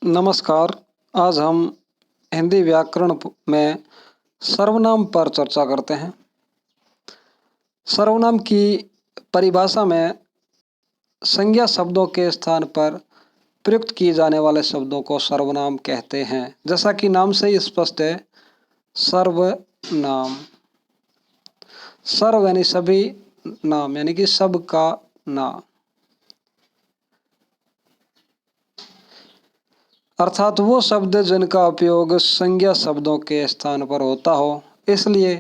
नमस्कार। आज हम हिंदी व्याकरण में सर्वनाम पर चर्चा करते हैं। सर्वनाम की परिभाषा में संज्ञा शब्दों के स्थान पर प्रयुक्त किए जाने वाले शब्दों को सर्वनाम कहते हैं। जैसा कि नाम से ही स्पष्ट है, सर्वनाम। सर्व यानी सभी, नाम यानी कि सब का नाम, अर्थात वो शब्द जिनका उपयोग संज्ञा शब्दों के स्थान पर होता हो, इसलिए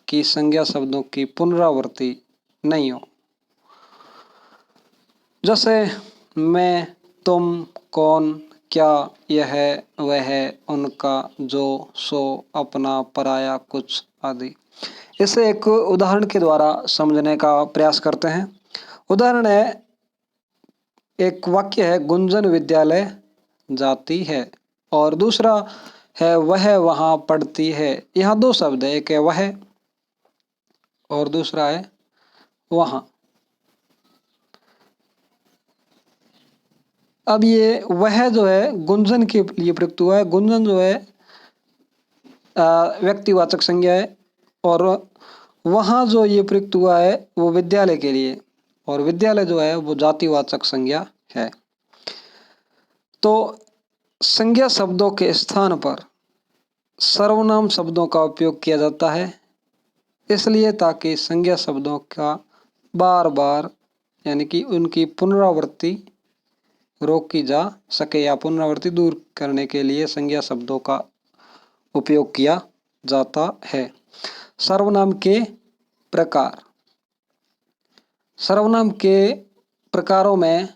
कि संज्ञा शब्दों की पुनरावृत्ति नहीं हो। जैसे मैं, तुम, कौन, क्या, यह, वह, उनका, जो, सो, अपना, पराया, कुछ आदि। इसे एक उदाहरण के द्वारा समझने का प्रयास करते हैं। उदाहरण है, एक वाक्य है, गुंजन विद्यालय जाती है, और दूसरा है वह वहां पढ़ती है। यहाँ दो शब्द है, एक है वह और दूसरा है वहां। अब ये वह जो है गुंजन के लिए प्रयुक्त हुआ है। गुंजन जो है व्यक्तिवाचक संज्ञा है, और वहां जो ये प्रयुक्त हुआ है वो विद्यालय के लिए, और विद्यालय जो है वो जातिवाचक संज्ञा है। तो संज्ञा शब्दों के स्थान पर सर्वनाम शब्दों का उपयोग किया जाता है, इसलिए ताकि संज्ञा शब्दों का बार बार यानी कि उनकी पुनरावृत्ति रोकी जा सके, या पुनरावृत्ति दूर करने के लिए संज्ञा शब्दों का उपयोग किया जाता है। सर्वनाम के प्रकार। सर्वनाम के प्रकारों में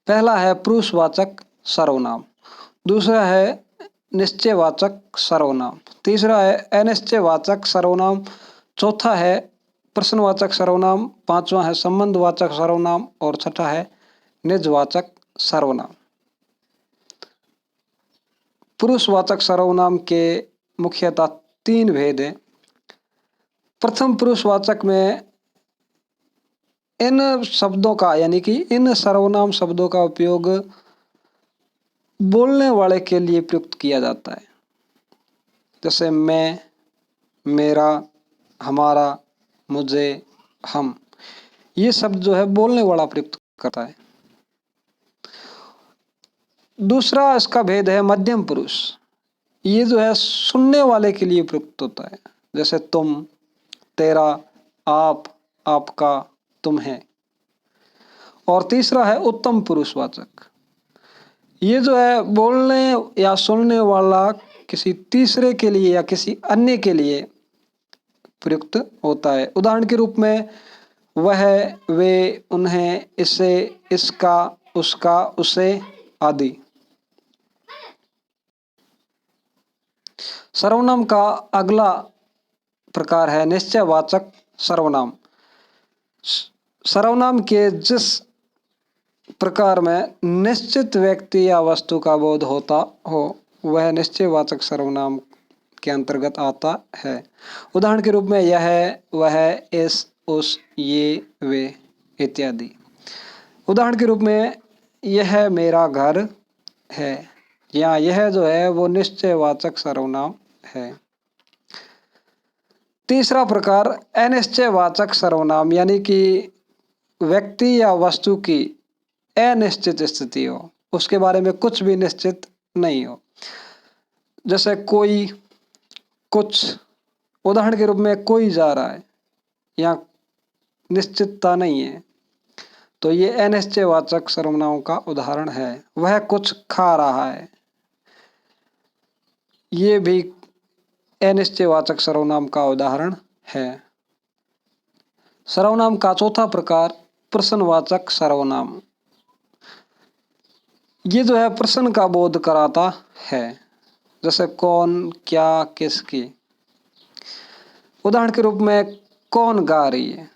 पहला है पुरुषवाचक सर्वनाम, दूसरा है निश्चयवाचक सर्वनाम, तीसरा है अनिश्चयवाचक सर्वनाम, चौथा है प्रश्नवाचक सर्वनाम, पांचवा है संबंधवाचक सर्वनाम, और छठा है निजवाचक सर्वनाम। पुरुषवाचक सर्वनाम के मुख्यतः तीन भेद हैं। प्रथम, पुरुषवाचक में इन शब्दों का यानी कि इन सर्वनाम शब्दों का उपयोग बोलने वाले के लिए प्रयुक्त किया जाता है। जैसे मैं, मेरा, हमारा, मुझे, हम। ये शब्द जो है बोलने वाला प्रयुक्त करता है। दूसरा इसका भेद है मध्यम पुरुष। ये जो है सुनने वाले के लिए प्रयुक्त होता है। जैसे तुम, तेरा, आप, आपका, तुम्हें। और तीसरा है उत्तम पुरुषवाचक। ये जो है बोलने या सुनने वाला किसी तीसरे के लिए या किसी अन्य के लिए प्रयुक्त होता है। उदाहरण के रूप में वह, वे, उन्हें, इसे, इसका, उसका, उसे आदि। सर्वनाम का अगला प्रकार है निश्चयवाचक सर्वनाम। सर्वनाम के जिस प्रकार में निश्चित व्यक्ति या वस्तु का बोध होता हो, वह निश्चयवाचक सर्वनाम के अंतर्गत आता है। उदाहरण के रूप में यह, वह, इस, उस, ये, वे इत्यादि। उदाहरण के रूप में यह मेरा घर है, या यह जो है वो निश्चयवाचक सर्वनाम है। तीसरा प्रकार अनिश्चयवाचक सर्वनाम, यानी कि व्यक्ति या वस्तु की अनिश्चित स्थिति हो, उसके बारे में कुछ भी निश्चित नहीं हो। जैसे कोई, कुछ। उदाहरण के रूप में कोई जा रहा है, या निश्चितता नहीं है, तो ये अनिश्चयवाचक सर्वनाम का उदाहरण है। वह कुछ खा रहा है, ये भी अनिश्चयवाचक सर्वनाम का उदाहरण है। सर्वनाम का चौथा प्रकार प्रश्नवाचक सर्वनाम। ये जो है प्रश्न का बोध कराता है। जैसे कौन, क्या, किसकी। उदाहरण के रूप में कौन गा रही है,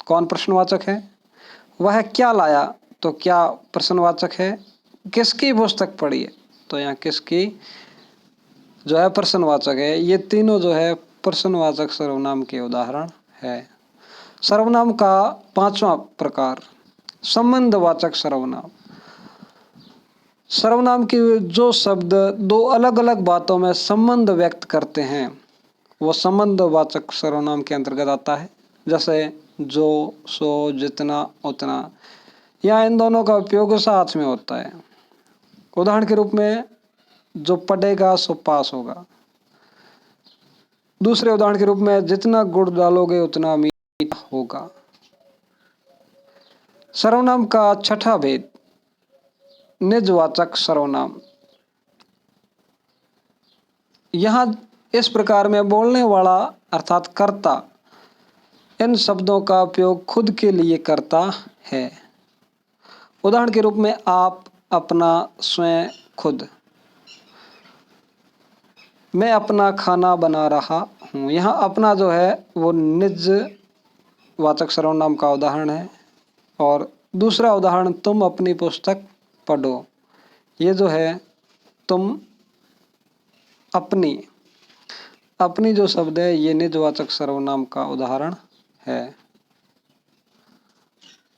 कौन प्रश्नवाचक है। वह क्या लाया, तो क्या प्रश्नवाचक है। किसकी पुस्तक पढ़ी है, तो यहाँ किसकी जो है प्रश्नवाचक है। ये तीनों जो है प्रश्नवाचक सर्वनाम के उदाहरण है। सर्वनाम का पांचवा प्रकार संबंधवाचक सर्वनाम। सर्वनाम की जो शब्द दो अलग अलग बातों में संबंध व्यक्त करते हैं वो संबंधवाचक सर्वनाम के अंतर्गत आता है। जैसे जो, सो, जितना, उतना, यहाँ इन दोनों का उपयोग साथ में होता है। उदाहरण के रूप में जो पढ़ेगा सो पास होगा। दूसरे उदाहरण के रूप में जितना गुड़ डालोगे उतना मीठा होगा। सर्वनाम का छठा भेद, निजवाचक सर्वनाम। यहाँ इस प्रकार में बोलने वाला अर्थात कर्ता इन शब्दों का उपयोग खुद के लिए करता है। उदाहरण के रूप में आप, अपना, स्वयं, खुद। मैं अपना खाना बना रहा हूँ। यहाँ अपना जो है वो निजवाचक सर्वनाम का उदाहरण है। और दूसरा उदाहरण, तुम अपनी पुस्तक पढ़ो। ये जो है तुम, अपनी जो शब्द है ये निजवाचक सर्वनाम का उदाहरण है।